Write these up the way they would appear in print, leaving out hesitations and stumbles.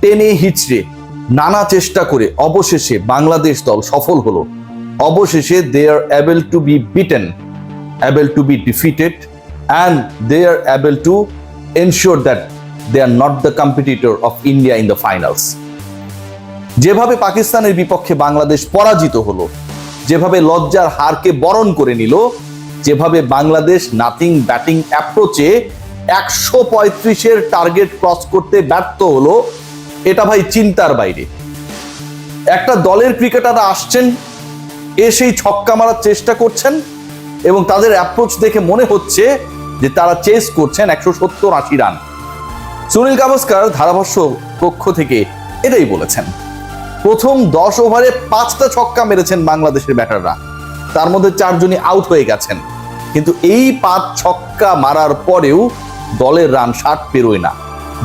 টেনে হিচড়ে নানা চেষ্টা করে অবশেষে বাংলাদেশ দল সফল হলো। অবশেষে they are able to be beaten, able to be defeated, and they are able to ensure that they are not the competitor of India in the finals. যেভাবে পাকিস্তানের বিপক্ষে বাংলাদেশ পরাজিত হলো, যেভাবে লজ্জার হারকে বরণ করে নিল, যেভাবে বাংলাদেশ নাথিং ব্যাটিং অ্যাপ্রোচে 135-এর টার্গেট ক্রস করতে ব্যর্থ হলো, এটা ভাই চিন্তার বাইরে। একটা দলের ক্রিকেটাররা আসছেন, এসেই ছক্কা মারার চেষ্টা করছেন এবং তাদের অ্যাপ্রোচ দেখে মনে হচ্ছে যে তারা চেস করছেন 170-80 রান। সুনীল গাভাস্কার ধারাভাষ্য কক্ষ থেকে এটাই বলেছেন। প্রথম 10 ওভারে 5টা ছক্কা মেরেছেন বাংলাদেশের ব্যাটাররা, তার মধ্যে 4 জনই আউট হয়ে গেছেন। কিন্তু এই 5 ছক্কা মারার পরেও দলের রান 60 পেরোয় না।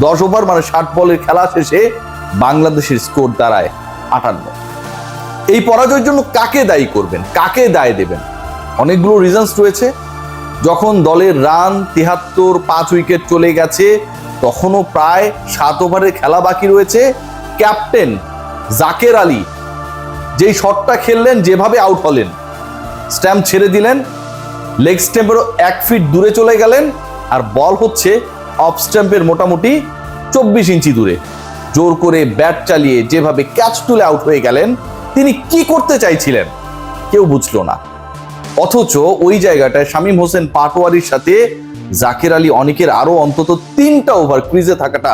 10 ওভার মানে 60 বলের খেলা শেষে বাংলাদেশের স্কোর দাঁড়ায় 58। এই পরাজয়ের জন্য কাকে দায়ী করবেন, কাকে দায় দেবেন? অনেকগুলো রিজনস রয়েছে। যখন দলের রান 73, 5 উইকেট চলে গেছে, তখনও প্রায় 7 ওভারের খেলা বাকি রয়েছে। ক্যাপ্টেন জাকের আলী যেই শটটা খেললেন, যেভাবে আউট হলেন, স্ট্যাম্প ছেড়ে দিলেন, লেগ স্ট্যাম্পেরও 1 ফিট দূরে চলে গেলেন, আর বল হচ্ছে অফ স্ট্যাম্পের মোটামুটি 24 ইঞ্চি দূরে। জোর করে ব্যাট চালিয়ে যেভাবে ক্যাচ তুলে আউট হয়ে গেলেন, তিনি কি করতে চাইছিলেন কেউ বুঝলো না। অথচ ওই জায়গাটায় শামীম হোসেন পাটোয়ারির সাথে জাকের আলী অনেকের আরো অন্তত 3টা ওভার ক্রিজে থাকাটা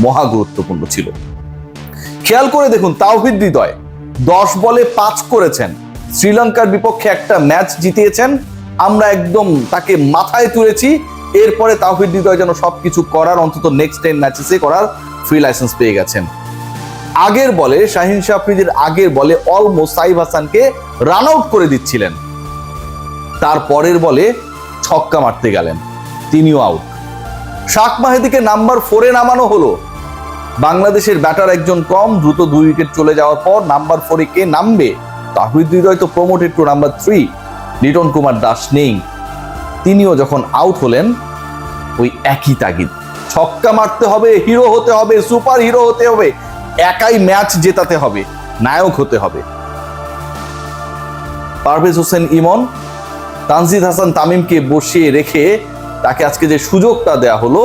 মহা গুরুত্বপূর্ণ ছিল। খেয়াল করে দেখুন, তাওহিদ হৃদয় 10 বলে 5 করেছেন, শ্রীলঙ্কার বিপক্ষে একটা ম্যাচ জিতিয়েছেন, আমরা একদম তাকে মাথায় তুলেছি। এরপরে তাওহিদ হৃদয় যেন সবকিছু করার, অন্তত নেক্সট 10 ম্যাচেসে করার ফ্রি লাইসেন্স পেয়ে গেছেন। আগের বলে শাহিন শাহ আফ্রিদির আগের বলে অলমোস্ট সাইফ হাসানকে রান আউট করে দিচ্ছিলেন, তার পরের বলে ছক্কা মারতে গেলেন, তিনিও আউট। শাক মাহেদিকে নাম্বার 4-এ নামানো হলো। বাংলাদেশের ব্যাটার একজন কম, দ্রুত 2 উইকেট চলে যাওয়ার পর নাম্বার 4-এ কে নামবে? তাওহিদ হৃদয় তো promoted two number 3, Liton Kumar Das নেই। তিনিও যখন আউট হলেন, ওই একই তাগিদ, ছক্কা মারতে হবে, হিরো হতে হবে, সুপার হিরো হতে হবে, একাই ম্যাচ জেতাতে হবে, নায়ক হতে হবে। পারভেজ হোসেন ইমন, তানজিদ হাসান তামিমকে বসিয়ে রেখে তাকে আজকে যে সুযোগটা দেয়া হলো,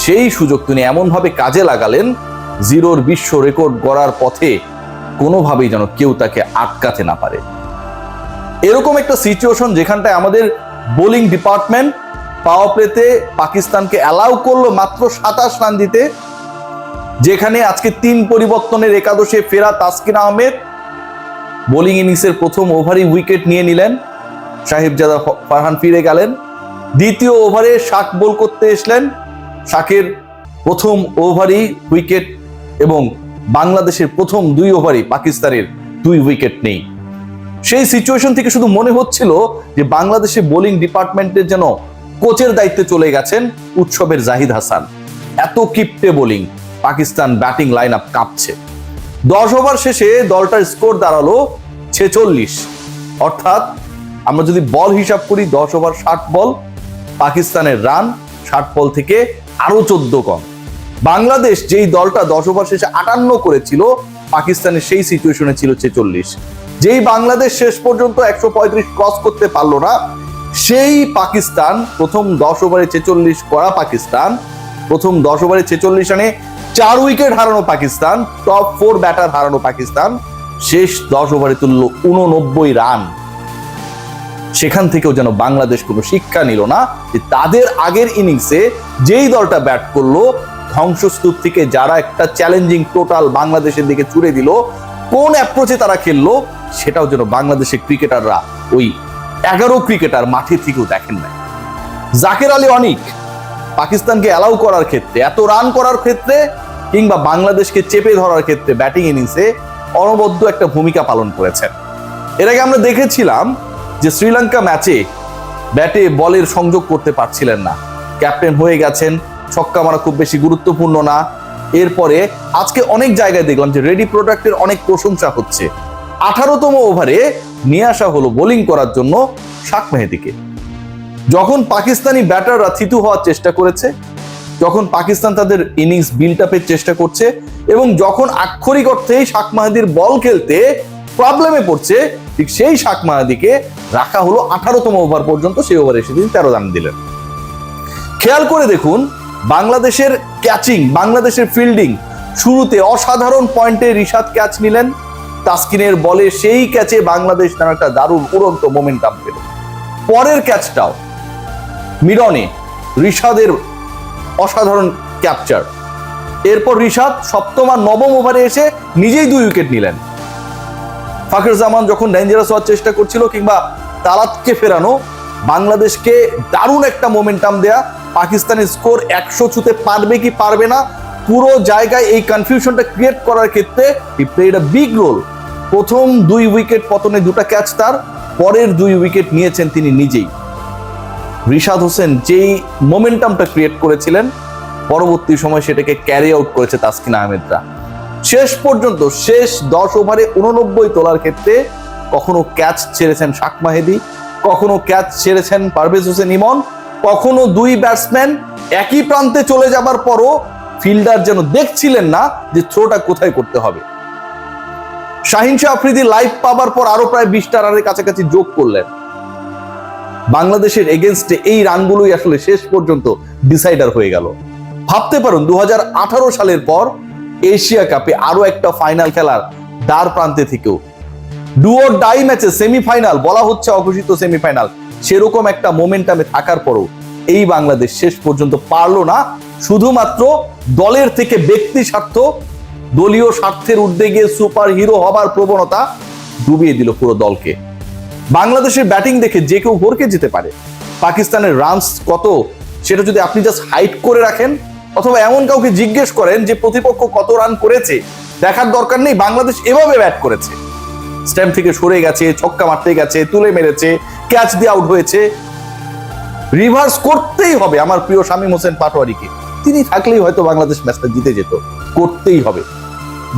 সেই সুযোগ তিনি এমনভাবে কাজে লাগালেন, 0-র বিশ্ব রেকর্ড গড়ার পথে কোনোভাবেই যেন কেউ তাকে আটকাতে না পারে। এরকম একটা সিচুয়েশন যেখানটায় আমাদের বোলিং ডিপার্টমেন্ট পাওয়ার প্লেতে পাকিস্তানকে অ্যালাউ করলো মাত্র 27 রান দিতে, যেখানে আজকে 3 পরিবর্তনের একাদশে ফেরা তাসকিন আহমেদ বোলিং ইনিংসের প্রথম ওভারই উইকেট নিয়ে নিলেন, সাহিবজাদা ফারহান ফিরে গেলেন। দ্বিতীয় ওভারে শাক বোল করতে এসলেন, শাকের প্রথম ওভারই উইকেট, এবং বাংলাদেশের প্রথম 2 ওভারই পাকিস্তানের 2 উইকেট নেই। সেই সিচুয়েশন থেকে শুধু মনে হচ্ছিল যে বাংলাদেশের বোলিং ডিপার্টমেন্টের যেন কোচের দায়িত্বে চলে গেছেন উৎসবের জাহিদ হাসান। এত কিপ্টে bowling, Pakistan batting line up কাঁপছে। 10 ওভার শেষে দলটার স্কোর দাঁড়ালো 46। অর্থাৎ আমরা যদি বল হিসাব করি, 10 ওভার 60 বল, পাকিস্তানের রান 60 বল থেকে আরো 14 কম। বাংলাদেশ যেই দলটা 10 ওভার শেষে 58 করেছিল, পাকিস্তানের সেই সিচুয়েশনে ছিল 46। যেই বাংলাদেশ শেষ পর্যন্ত 135 ক্রস করতে পারলো না, সেই পাকিস্তান, প্রথম 10 ওভারে 46 করা পাকিস্তান, প্রথম 10 ওভারে 46 রানে 4 উইকেট হারানো পাকিস্তান, টপ 4 ব্যাটার হারানো পাকিস্তান, শেষ 10 ওভারে তুলল 89 রান। সেখান থেকেও যেন বাংলাদেশ কোনো শিক্ষা নিল না যে তাদের আগের ইনিংসে যেই দলটা ব্যাট করলো, ধ্বংসস্তূপ থেকে যারা একটা চ্যালেঞ্জিং টোটাল বাংলাদেশের দিকে ছুড়ে দিল, কোন অ্যাপ্রোচে তারা খেললো, সেটাও যেন বাংলাদেশের ক্রিকেটাররা, ওই 11 ক্রিকেটার মাঠে থেকেও দেখেন না। জাকের আলী অনিক পাকিস্তানকে অ্যালাউ করার ক্ষেত্রে, এত রান করার ক্ষেত্রে, কিংবা বাংলাদেশকে চেপে ধরার ক্ষেত্রে ব্যাটিং ইনিংসে অনবদ্য একটা ভূমিকা পালন করেছেন। এর আগে আমরা দেখেছিলাম যে শ্রীলঙ্কা ম্যাচে ব্যাটে বলের সংযোগ করতে পারছিলেন না, ক্যাপ্টেন হয়ে গেছেন, ছক্কা মারা খুব বেশি গুরুত্বপূর্ণ না। এরপরে আজকে অনেক জায়গায় দেখলাম যে রেডি প্রোডাক্টের অনেক প্রশংসা হচ্ছে। 18তম ওভারে নিয়ে আসা হলো বোলিং করার জন্য শাক মেহেদিকে। যখন পাকিস্তানি ব্যাটাররা থিতু হওয়ার চেষ্টা করেছে, যখন পাকিস্তান তাদের ইনিংস বিল্ড আপের চেষ্টা করছে এবং যখন আক্ষরিক অর্থেই শাক মাহাদির বল খেলতে প্রবলেমে পড়ছে, ঠিক সেই শাক মাহাদিকে রাখা হলো 18তম ওভার পর্যন্ত। সেই ওভারে এসে তিনি 13 রান দিলেন। খেয়াল করে দেখুন বাংলাদেশের ক্যাচিং, বাংলাদেশের ফিল্ডিং, শুরুতে অসাধারণ পয়েন্টে রিশাদ ক্যাচ নিলেন, তাসকিনের বলে সেই ক্যাচে বাংলাদেশ নামে একটা দারুণ উড়ন্ত মোমেন্টাম পেল। পরের ক্যাচটাও মিডনে রিশাদের অসাধারণ ক্যাপচার। এরপর রিশাদ 7ম আর 9ম ওভারে এসে নিজেই 2 উইকেট নিলেন। ফাকর জামান যখন ডেঞ্জারাস হওয়ার চেষ্টা করছিল কিংবা তালাতকে ফেরানো, বাংলাদেশকে দারুণ একটা মোমেন্টাম দেয়া, পাকিস্তানের স্কোর 100 ছুতে পারবে কি পারবে না পুরো জায়গায় এই কনফিউশনটা ক্রিয়েট করার ক্ষেত্রে he played a big role. প্রথম 2 উইকেট পতনে 2টা ক্যাচ তার, পরের 2 উইকেট নিয়েছেন তিনি নিজেই। রিশাদ হোসেন যেই মোমেন্টামটা ক্রিয়েট করেছিলেন, পরবর্তী সময় সেটাকে ক্যারি আউট করেছে তাসকিন আহমেদরা। শেষ পর্যন্ত শেষ 10 ওভারে 89 তোলার ক্ষেত্রে কখনো ক্যাচ ছেড়েছেন শাক মাহেদি, কখনো ক্যাচ ছেড়েছেন পারভেজ হোসেন ইমন, কখনো 2 ব্যাটসম্যান একই প্রান্তে চলে যাবার পরও ফিল্ডার যেন দেখছিলেন না যে থ্রোটা কোথায় করতে হবে। শাহিন শাহ আফ্রিদি লাইভ পাবার পর আরো প্রায় 20টা রানের কাছাকাছি যোগ করলেন। বাংলাদেশের এগেনস্টে এই রানগুলোই আসলে শেষ পর্যন্ত ডিসাইডার হয়ে গেল। ভাবতে পারুন 2018 সালের পর এশিয়া কাপে আরো একটা ফাইনাল খেলার দ্বার প্রান্তে থেকেও ডু অর ডাই ম্যাচে সেমিফাইনাল, বলা হচ্ছে অঘোষিত সেমিফাইনাল, সেরকম একটা মোমেন্টামে থাকার পরও এই বাংলাদেশ শেষ পর্যন্ত পারলো না। শুধুমাত্র দলের থেকে ব্যক্তি স্বার্থ, দলীয় স্বার্থের ঊর্ধ্বে গিয়ে সুপার হিরো হবার প্রবণতা ডুবিয়ে দিল পুরো দলকে। বাংলাদেশের ব্যাটিং দেখে যে কেউ হরকে যেতে পারে। পাকিস্তানের রানস কত সেটা যদি আপনি জাস্ট হাইড করে রাখেন অথবা এমন কাউকে জিজ্ঞেস করেন যে প্রতিপক্ষ কত রান করেছে, দেখার দরকার নেই বাংলাদেশ এভাবে ব্যাট করেছে। স্ট্যাম্প থেকে সরে গেছে, ছক্কা মারতে গেছে, তুলে মেরেছে, ক্যাচ দিয়ে আউট হয়েছে। রিভার্স করতেই হবে আমার প্রিয় শামীম হোসেন পাটোয়ারিকে, তিনি থাকলেই হয়তো বাংলাদেশ ম্যাচটা জিতে যেত। করতেই হবে।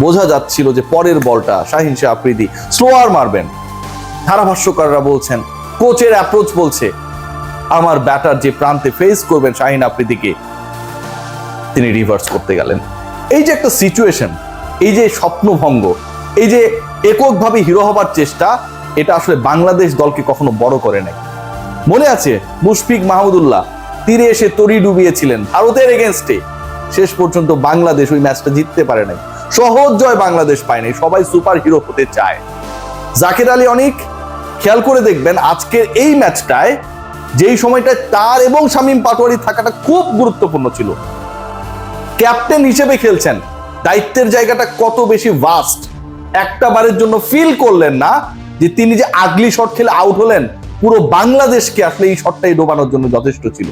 বোঝা যাচ্ছিল যে পরের বলটা শাহিন শাহ আফ্রিদি স্লোয়ার মারবেন। ধারাভাষ্যকাররা বলছেন, কোচের অ্যাপ্রোচ বলছে আমার ব্যাটার যে প্রান্তে ফেস করবেন শাহিন আফ্রিদিকে, তিনি রিভার্স করতে গেলেন। এই যে একটা সিচুয়েশন, এই যে স্বপ্নভঙ্গ, এই যে এককভাবে হিরো হবার চেষ্টা, এটা আসলে বাংলাদেশ দলকে কখনো বড় করে নাই। মনে আছে মুশফিক মাহমুদুল্লাহ তীরে এসে তরি ডুবিয়েছিলেন ভারতের এগেনস্টে, শেষ পর্যন্ত বাংলাদেশ ওই ম্যাচটা জিততে পারে নাই। সহজ জয় বাংলাদেশ পায় নাই, সবাই সুপার হিরো হতে চায়। জাকির আলী অনিক, খেয়াল করে দেখবেন আজকের এই ম্যাচটায় যেই সময়টা তার এবং শামীম পাটোয়ারি থাকাটা খুব গুরুত্বপূর্ণ ছিল। ক্যাপ্টেন হিসেবে খেলছেন, দায়িত্বের জায়গাটা কত বেশি ভাস্ট। একটা বারের জন্য ফিল করলেন না যে তিনি যে আগলি শট খেলে আউট হলেন, পুরো বাংলাদেশকে আসলে এই শটটাই ডোবানোর জন্য যথেষ্ট ছিল।